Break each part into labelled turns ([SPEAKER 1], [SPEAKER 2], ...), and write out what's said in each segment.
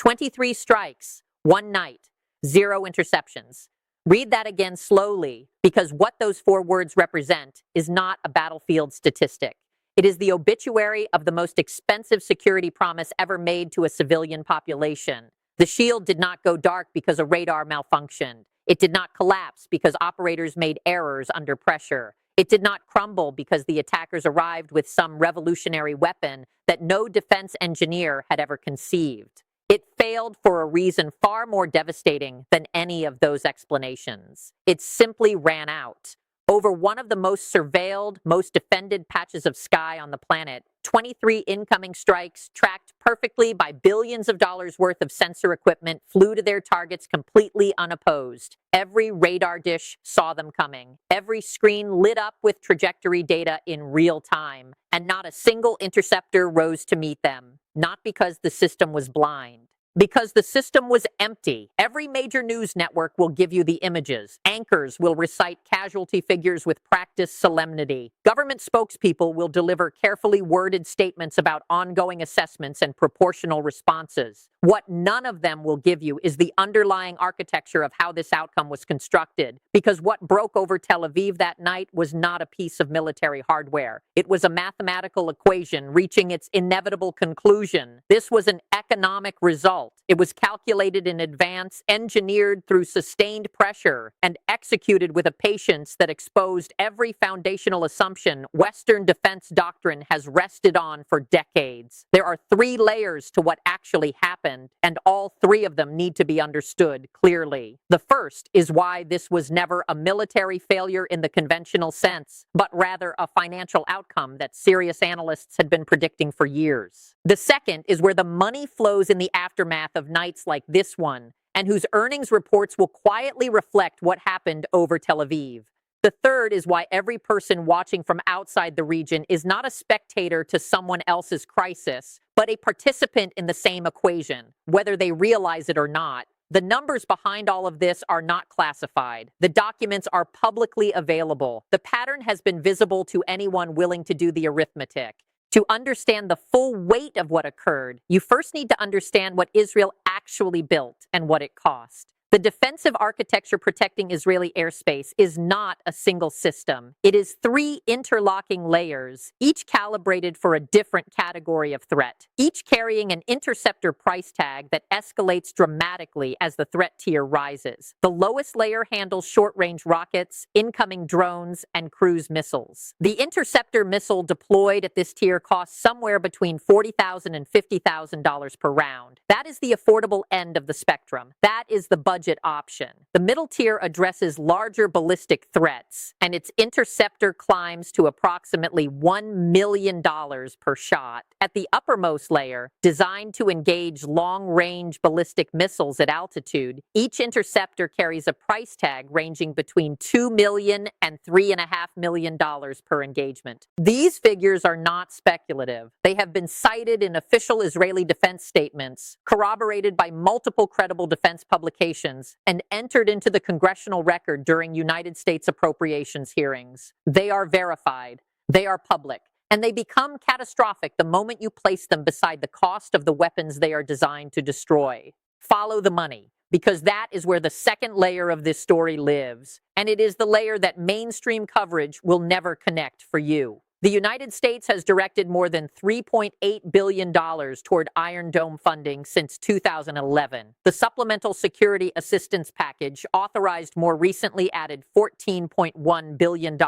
[SPEAKER 1] 23 strikes, one night, 0 interceptions. Read that again slowly, because what those 4 words represent is not a battlefield statistic. It is the obituary of the most expensive security promise ever made to a civilian population. The shield did not go dark because a radar malfunctioned. It did not collapse because operators made errors under pressure. It did not crumble because the attackers arrived with some revolutionary weapon that no defense engineer had ever conceived. It failed for a reason far more devastating than any of those explanations. It simply ran out. Over one of the most surveilled, most defended patches of sky on the planet, 23 incoming strikes, tracked perfectly by billions of dollars worth of sensor equipment, flew to their targets completely unopposed. Every radar dish saw them coming. Every screen lit up with trajectory data in real time. And not a single interceptor rose to meet them. Not because the system was blind. Because the system was empty. Every major news network will give you the images. Anchors will recite casualty figures with practiced solemnity. Government spokespeople will deliver carefully worded statements about ongoing assessments and proportional responses. What none of them will give you is the underlying architecture of how this outcome was constructed, because what broke over Tel Aviv that night was not a piece of military hardware. It was a mathematical equation reaching its inevitable conclusion. This was an economic result. It was calculated in advance, engineered through sustained pressure, and executed with a patience that exposed every foundational assumption Western defense doctrine has rested on for decades. There are 3 layers to what actually happened, and all 3 of them need to be understood clearly. The first is why this was never a military failure in the conventional sense, but rather a financial outcome that serious analysts had been predicting for years. The second is where the money flows in the aftermath of nights like this one, and whose earnings reports will quietly reflect what happened over Tel Aviv. The third is why every person watching from outside the region is not a spectator to someone else's crisis, but a participant in the same equation, whether they realize it or not. The numbers behind all of this are not classified. The documents are publicly available. The pattern has been visible to anyone willing to do the arithmetic. To understand the full weight of what occurred, you first need to understand what Israel actually built and what it cost. The defensive architecture protecting Israeli airspace is not a single system. It is 3 interlocking layers, each calibrated for a different category of threat, each carrying an interceptor price tag that escalates dramatically as the threat tier rises. The lowest layer handles short-range rockets, incoming drones, and cruise missiles. The interceptor missile deployed at this tier costs somewhere between $40,000 and $50,000 per round. That is the affordable end of the spectrum. That is the budget option. The middle tier addresses larger ballistic threats, and its interceptor climbs to approximately $1 million per shot. At the uppermost layer, designed to engage long-range ballistic missiles at altitude, each interceptor carries a price tag ranging between $2 million and $3.5 million per engagement. These figures are not speculative. They have been cited in official Israeli defense statements, corroborated by multiple credible defense publications, and entered into the congressional record during United States appropriations hearings. They are verified. They are public. And they become catastrophic the moment you place them beside the cost of the weapons they are designed to destroy. Follow the money, because that is where the second layer of this story lives. And it is the layer that mainstream coverage will never connect for you. The United States has directed more than $3.8 billion toward Iron Dome funding since 2011. The Supplemental Security Assistance Package, authorized more recently, added $14.1 billion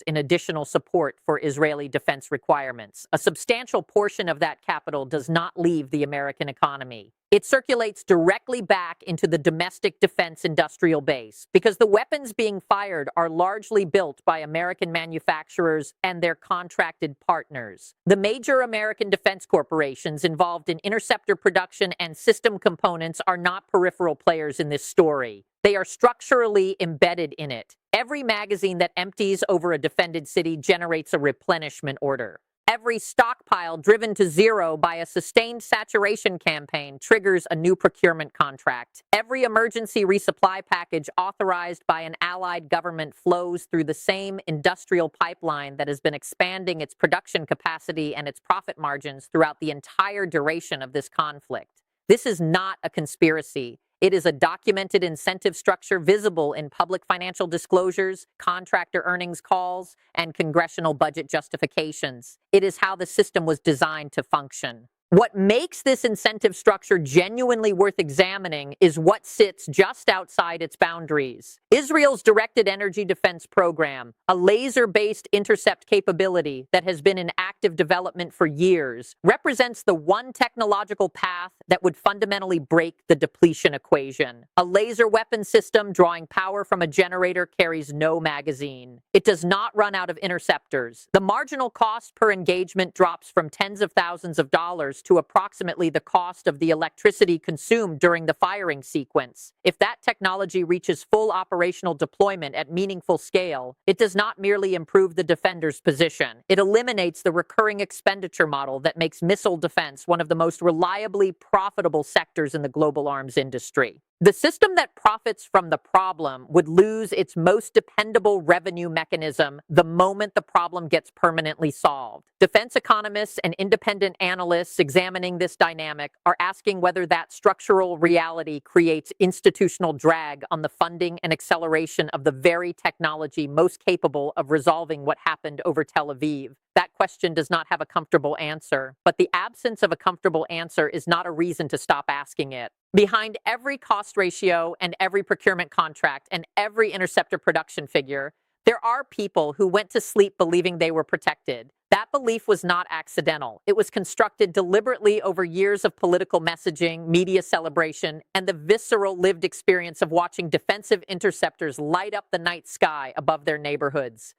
[SPEAKER 1] in additional support for Israeli defense requirements. A substantial portion of that capital does not leave the American economy. It circulates directly back into the domestic defense industrial base because the weapons being fired are largely built by American manufacturers and their contracted partners. The major American defense corporations involved in interceptor production and system components are not peripheral players in this story. They are structurally embedded in it. Every magazine that empties over a defended city generates a replenishment order. Every stockpile driven to zero by a sustained saturation campaign triggers a new procurement contract. Every emergency resupply package authorized by an allied government flows through the same industrial pipeline that has been expanding its production capacity and its profit margins throughout the entire duration of this conflict. This is not a conspiracy. It is a documented incentive structure visible in public financial disclosures, contractor earnings calls, and congressional budget justifications. It is how the system was designed to function. What makes this incentive structure genuinely worth examining is what sits just outside its boundaries. Israel's Directed Energy Defense Program, a laser-based intercept capability that has been in active development for years, represents the one technological path that would fundamentally break the depletion equation. A laser weapon system drawing power from a generator carries no magazine. It does not run out of interceptors. The marginal cost per engagement drops from tens of thousands of dollars to approximately the cost of the electricity consumed during the firing sequence. If that technology reaches full operational deployment at meaningful scale, it does not merely improve the defender's position. It eliminates the recurring expenditure model that makes missile defense one of the most reliably profitable sectors in the global arms industry. The system that profits from the problem would lose its most dependable revenue mechanism the moment the problem gets permanently solved. Defense economists and independent analysts examining this dynamic are asking whether that structural reality creates institutional drag on the funding and acceleration of the very technology most capable of resolving what happened over Tel Aviv. That question does not have a comfortable answer, but the absence of a comfortable answer is not a reason to stop asking it. Behind every cost ratio and every procurement contract and every interceptor production figure, there are people who went to sleep believing they were protected. That belief was not accidental. It was constructed deliberately over years of political messaging, media celebration, and the visceral lived experience of watching defensive interceptors light up the night sky above their neighborhoods.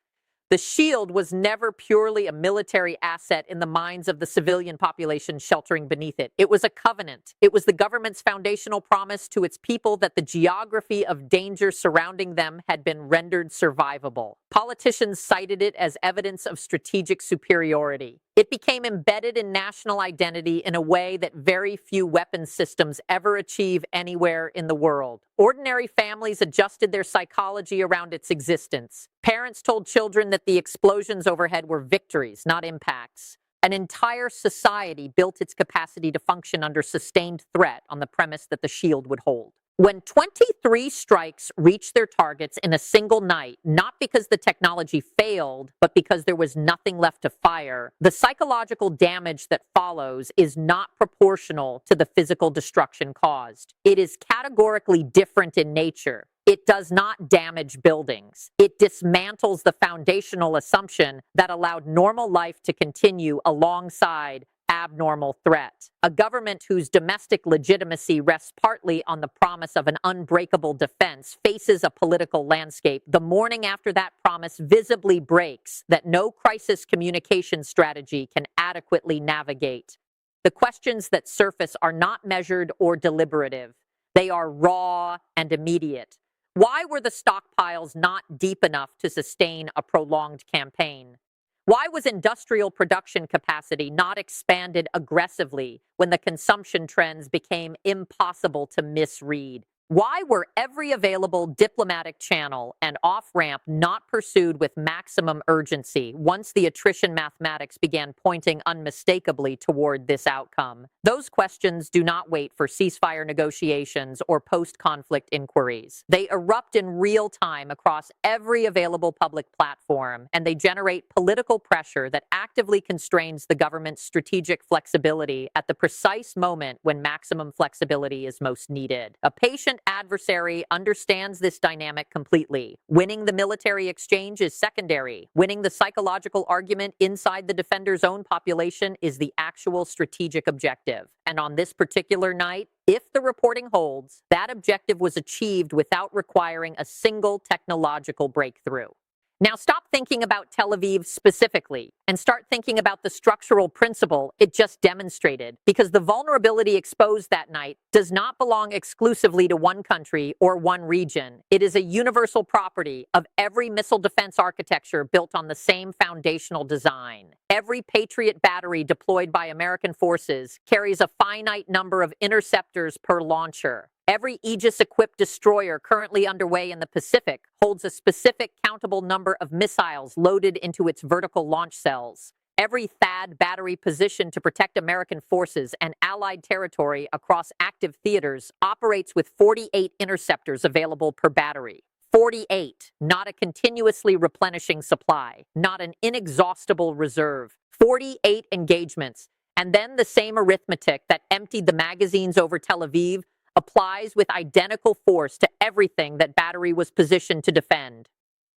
[SPEAKER 1] The shield was never purely a military asset in the minds of the civilian population sheltering beneath it. It was a covenant. It was the government's foundational promise to its people that the geography of danger surrounding them had been rendered survivable. Politicians cited it as evidence of strategic superiority. It became embedded in national identity in a way that very few weapons systems ever achieve anywhere in the world. Ordinary families adjusted their psychology around its existence. Parents told children that the explosions overhead were victories, not impacts. An entire society built its capacity to function under sustained threat on the premise that the shield would hold. When 23 strikes reached their targets in a single night, not because the technology failed, but because there was nothing left to fire, the psychological damage that follows is not proportional to the physical destruction caused. It is categorically different in nature. It does not damage buildings. It dismantles the foundational assumption that allowed normal life to continue alongside abnormal threat. A government whose domestic legitimacy rests partly on the promise of an unbreakable defense faces a political landscape the morning after that promise visibly breaks that no crisis communication strategy can adequately navigate. The questions that surface are not measured or deliberative. They are raw and immediate. Why were the stockpiles not deep enough to sustain a prolonged campaign? Why was industrial production capacity not expanded aggressively when the consumption trends became impossible to misread? Why were every available diplomatic channel and off-ramp not pursued with maximum urgency once the attrition mathematics began pointing unmistakably toward this outcome? Those questions do not wait for ceasefire negotiations or post-conflict inquiries. They erupt in real time across every available public platform, and they generate political pressure that actively constrains the government's strategic flexibility at the precise moment when maximum flexibility is most needed. A patient adversary understands this dynamic completely. Winning the military exchange is secondary. Winning the psychological argument inside the defender's own population is the actual strategic objective. And on this particular night, if the reporting holds, that objective was achieved without requiring a single technological breakthrough. Now stop thinking about Tel Aviv specifically and start thinking about the structural principle it just demonstrated, because the vulnerability exposed that night does not belong exclusively to one country or one region. It is a universal property of every missile defense architecture built on the same foundational design. Every Patriot battery deployed by American forces carries a finite number of interceptors per launcher. Every Aegis-equipped destroyer currently underway in the Pacific holds a specific countable number of missiles loaded into its vertical launch cells. Every THAAD battery positioned to protect American forces and Allied territory across active theaters operates with 48 interceptors available per battery. 48, not a continuously replenishing supply, not an inexhaustible reserve. 48 engagements. And then the same arithmetic that emptied the magazines over Tel Aviv applies with identical force to everything that battery was positioned to defend.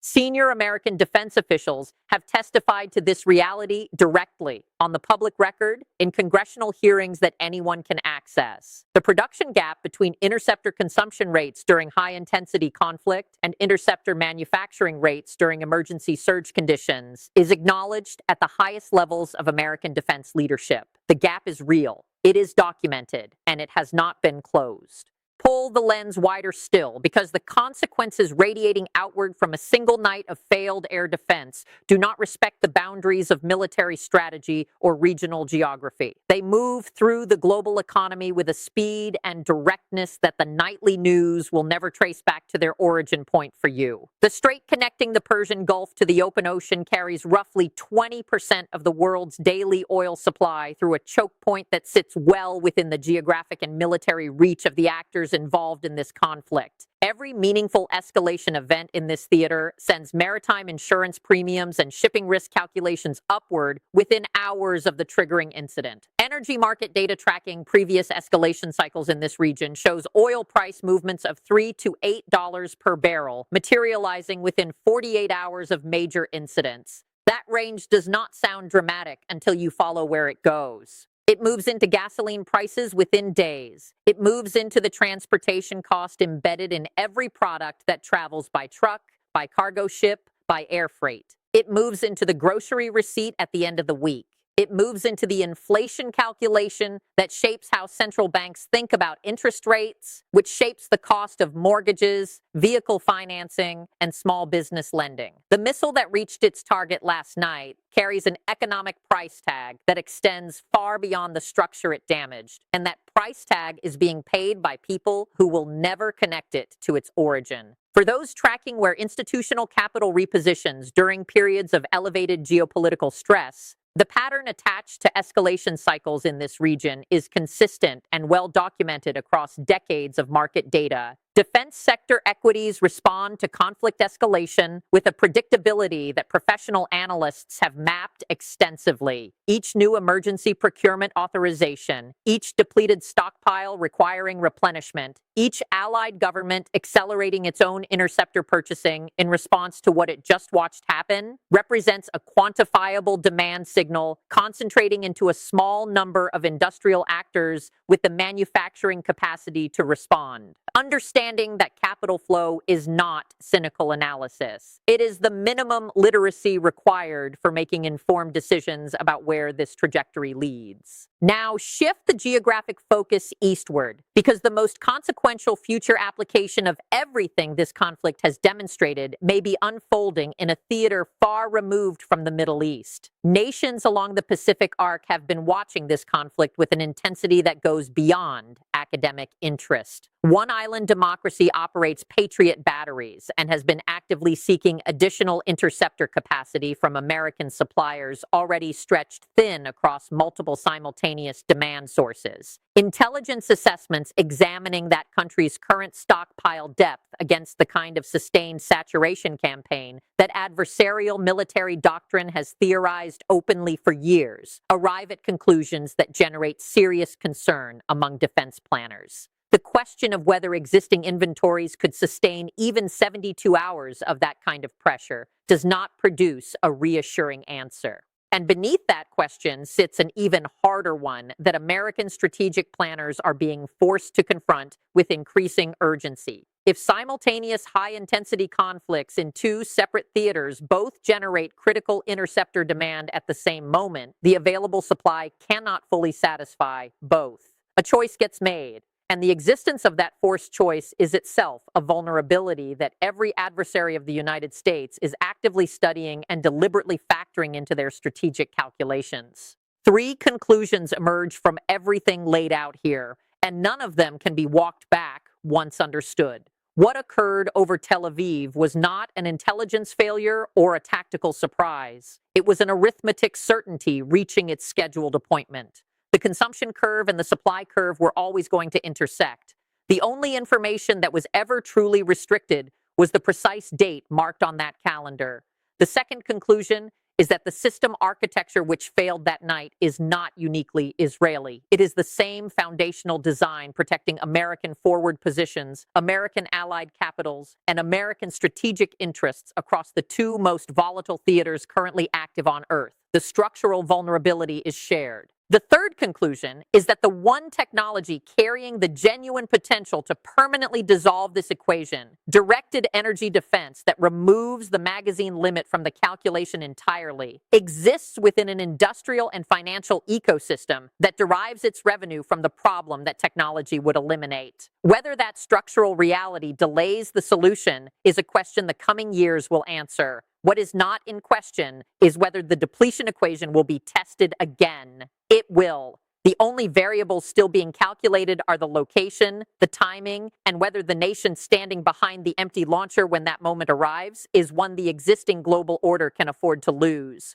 [SPEAKER 1] Senior American defense officials have testified to this reality directly on the public record in congressional hearings that anyone can access. The production gap between interceptor consumption rates during high-intensity conflict and interceptor manufacturing rates during emergency surge conditions is acknowledged at the highest levels of American defense leadership. The gap is real, it is documented, and it has not been closed. Pull the lens wider still, because the consequences radiating outward from a single night of failed air defense do not respect the boundaries of military strategy or regional geography. They move through the global economy with a speed and directness that the nightly news will never trace back to their origin point for you. The strait connecting the Persian Gulf to the open ocean carries roughly 20% of the world's daily oil supply through a choke point that sits well within the geographic and military reach of the actors involved in this conflict. Every meaningful escalation event in this theater sends maritime insurance premiums and shipping risk calculations upward within hours of the triggering incident. Energy market data tracking previous escalation cycles in this region shows oil price movements of $3 to $8 per barrel, materializing within 48 hours of major incidents. That range does not sound dramatic until you follow where it goes. It moves into gasoline prices within days. It moves into the transportation cost embedded in every product that travels by truck, by cargo ship, by air freight. It moves into the grocery receipt at the end of the week. It moves into the inflation calculation that shapes how central banks think about interest rates, which shapes the cost of mortgages, vehicle financing, and small business lending. The missile that reached its target last night carries an economic price tag that extends far beyond the structure it damaged, and that price tag is being paid by people who will never connect it to its origin. For those tracking where institutional capital repositions during periods of elevated geopolitical stress, the pattern attached to escalation cycles in this region is consistent and well documented across decades of market data. Defense sector equities respond to conflict escalation with a predictability that professional analysts have mapped extensively. Each new emergency procurement authorization, each depleted stockpile requiring replenishment, each allied government accelerating its own interceptor purchasing in response to what it just watched happen, represents a quantifiable demand signal concentrating into a small number of industrial actors with the manufacturing capacity to respond. Understanding that capital flow is not cynical analysis. It is the minimum literacy required for making informed decisions about where this trajectory leads. Now shift the geographic focus eastward, because the most consequential future application of everything this conflict has demonstrated may be unfolding in a theater far removed from the Middle East. Nations along the Pacific Arc have been watching this conflict with an intensity that goes beyond academic interest. One island democracy operates Patriot batteries and has been actively seeking additional interceptor capacity from American suppliers already stretched thin across multiple simultaneous demand sources. Intelligence assessments examining that country's current stockpile depth against the kind of sustained saturation campaign that adversarial military doctrine has theorized openly for years arrive at conclusions that generate serious concern among defense planners. The question of whether existing inventories could sustain even 72 hours of that kind of pressure does not produce a reassuring answer. And beneath that question sits an even harder one that American strategic planners are being forced to confront with increasing urgency. If simultaneous high-intensity conflicts in two separate theaters both generate critical interceptor demand at the same moment, the available supply cannot fully satisfy both. A choice gets made. And the existence of that forced choice is itself a vulnerability that every adversary of the United States is actively studying and deliberately factoring into their strategic calculations. 3 conclusions emerge from everything laid out here, and none of them can be walked back once understood. What occurred over Tel Aviv was not an intelligence failure or a tactical surprise. It was an arithmetic certainty reaching its scheduled appointment. The consumption curve and the supply curve were always going to intersect. The only information that was ever truly restricted was the precise date marked on that calendar. The second conclusion is that the system architecture which failed that night is not uniquely Israeli. It is the same foundational design protecting American forward positions, American allied capitals, and American strategic interests across the two most volatile theaters currently active on Earth. The structural vulnerability is shared. The third conclusion is that the one technology carrying the genuine potential to permanently dissolve this equation, directed energy defense that removes the magazine limit from the calculation entirely, exists within an industrial and financial ecosystem that derives its revenue from the problem that technology would eliminate. Whether that structural reality delays the solution is a question the coming years will answer. What is not in question is whether the depletion equation will be tested again. It will. The only variables still being calculated are the location, the timing, and whether the nation standing behind the empty launcher when that moment arrives is one the existing global order can afford to lose.